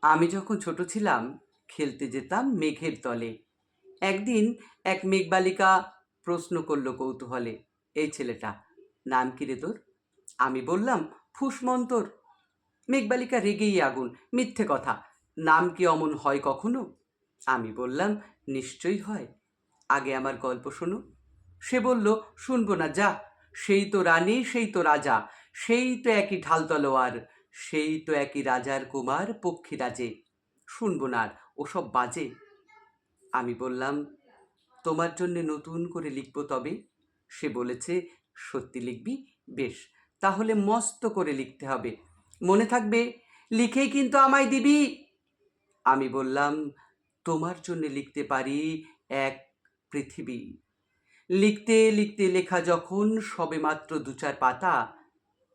আমি যখন ছোট ছিলাম খেলতে যেতাম মেঘের তলে। একদিন এক মেঘবালিকা প্রশ্ন করলো কৌতূহলে, এই ছেলেটা নাম কি রে তোর? আমি বললাম, ফুসমন্তর। মেঘবালিকা রেগেই আগুন, মিথ্যে কথা, নাম কি অমন হয় কখনো? আমি বললাম, নিশ্চয়ই হয়, আগে আমার গল্প শোনো। সে বলল, শুনবো না, যা, সেই তো রানী, সেই তো রাজা, সেই তো একই ঢাল তলোয়ার, সেই তো একই রাজার কুমার পক্ষীরাজে, শুনবো না আর, ওসব বাজে। আমি বললাম, তোমার জন্যে নতুন করে লিখবো তবে। সে বলেছে, সত্যি লিখবি? বেশ, তাহলে মস্ত করে লিখতে হবে, মনে থাকবে, লিখেই কিন্তু আমায় দিবি। আমি বললাম, তোমার জন্য লিখতে পারি এক পৃথিবী। লিখতে লিখতে লেখা যখন সবে মাত্র দু চার পাতা,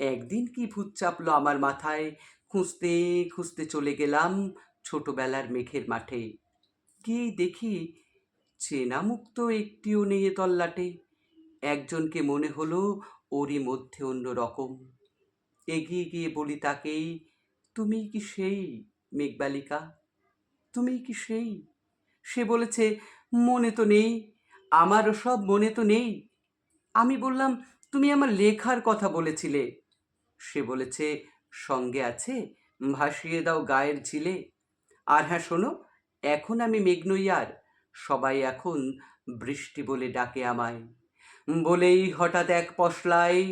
একদিন কি ভূত চাপলো আমার মাথায়। খুঁজতে খুঁজতে চলে গেলাম ছোটবেলার মেঘের মাঠে। কি দেখি, চেনা মুখ তো একটিও নেই এ তল্লাটে। একজনকে মনে হলো ওরই মধ্যে অন্য রকম। এগিয়ে গিয়ে বলি তাকেই, তুমি কি সেই মেঘবালিকা? তুমি কি সেই? সে বলেছে, মনে তো নেই, আমারও সব মনে তো নেই। আমি বললাম, তুমি আমার লেখার কথা বলেছিলে। সে বলেছে, সঙ্গে আছে, ভাসিয়ে দাও গায়ের ঝিলে। আর হ্যাঁ শোনো, এখন আমি মেঘ নই আর, সবাই এখন বৃষ্টি বলে ডাকে আমায়। বলেই হঠাৎ এক পশলায়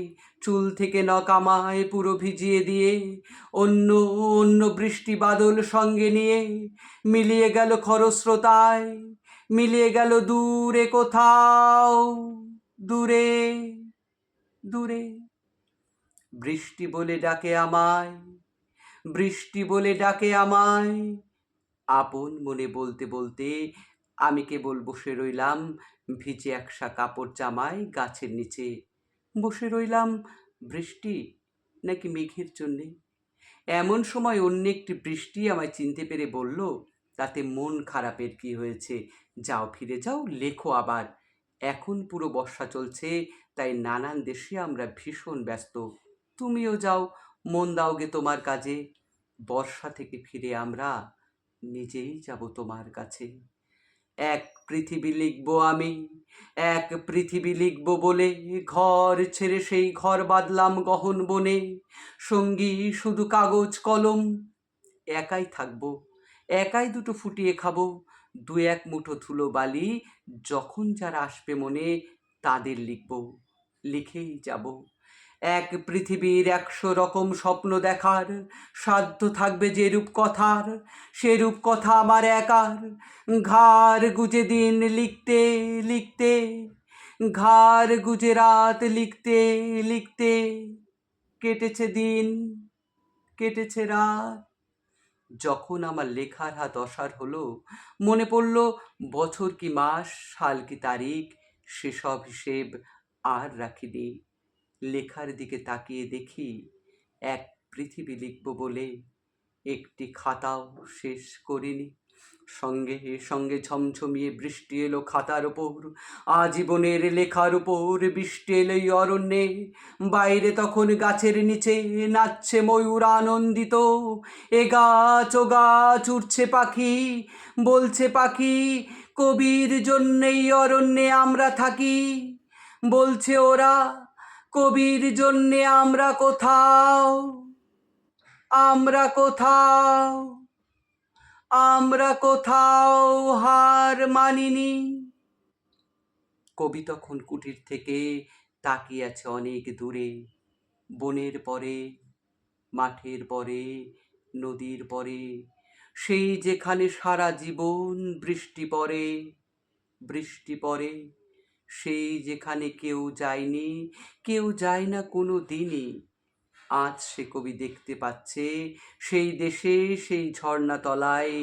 চুল থেকে নখ আমায় পুরো ভিজিয়ে দিয়ে অন্য অন্য বৃষ্টি বাদল সঙ্গে নিয়ে মিলিয়ে গেল খরস্রোতায়, মিলিয়ে গেল দূরে কোথাও, দূরে দূরে। বৃষ্টি বলে ডাকে আমায়, বৃষ্টি বলে ডাকে আমায়। আপন মনে বলতে বলতে আমি কেবল বসে রইলাম ভিজে একসা কাপড় জামায় গাছের নিচে। বসে রইলাম বৃষ্টি নাকি মেঘের জন্যে। এমন সময় অন্য একটি বৃষ্টি আমায় চিনতে পেরে বলল, তাতে মন খারাপের কি হয়েছে, যাও ফিরে যাও, লেখো আবার। এখন পুরো বর্ষা চলছে, তাই নানান দেশে আমরা ভীষণ ব্যস্ত। তুমিও যাও, মন দাওগে তোমার কাজে। বর্ষা থেকে ফিরে আমরা নিজেই যাব তোমার কাছে। এক পৃথিবী লিখব আমি, এক পৃথিবী লিখব বলে ঘর ছেড়ে সেই ঘর বাঁধলাম গহন বনে। সঙ্গী শুধু কাগজ কলম, একাই থাকবো, একাই দুটো ফুটিয়ে খাবো, দু এক মুঠো ধুলো বালি, যখন যারা আসবে মনে তাদের লিখব, লিখেই যাব। এক পৃথিবীর 100 রকম স্বপ্ন দেখার সাধ্য থাকবে যে রূপ কথার, সে রূপ কথা আমার একার। ঘাড় গুজে দিন লিখতে লিখতে, ঘাড় গুজে রাত লিখতে লিখতে, কেটেছে দিন, কেটেছে রাত। যখন আমার লেখার হাত অসাড় হলো, মনে পড়ল বছর কি মাস, সাল কি তারিখ, সেসব হিসেব আর রাখিনি। লেখার দিকে তাকিয়ে দেখি, এক পৃথিবী লিখব বলে একটি খাতাও শেষ করিনি। সঙ্গে সঙ্গে ঝমঝমিয়ে বৃষ্টি এলো খাতার ওপর, আজীবনের লেখার উপর বৃষ্টি এলো এই অরণ্যে। বাইরে তখন গাছের নিচে নাচছে ময়ূর আনন্দিত। এ গাছ ও গাছ উঠছে পাখি, বলছে পাখি, কবির জন্যেই অরণ্যে আমরা থাকি। বলছে ওরা, কবির জন্যে আমরা কোথাও, আমরা কোথাও, আমরা কোথাও হার মানিনি। কবি তখন কুটির থেকে তাকিয়ে আছে অনেক দূরে, বনের পরে, মাঠের পরে, নদীর পরে, সেই যেখানে সারা জীবন বৃষ্টি পড়ে, বৃষ্টি পড়ে, সেই যেখানে কেউ যায়নি, কেউ যায় না কোনো দিনই। আজ সে কবি দেখতে পাচ্ছে, সেই দেশে সেই ঝর্ণা তলায়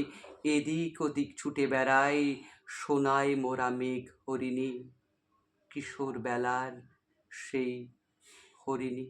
এদিক ওদিক ছুটে বেড়ায় সোনায় মোরা মেঘ হরিণী, কিশোর বেলার সেই হরিণী।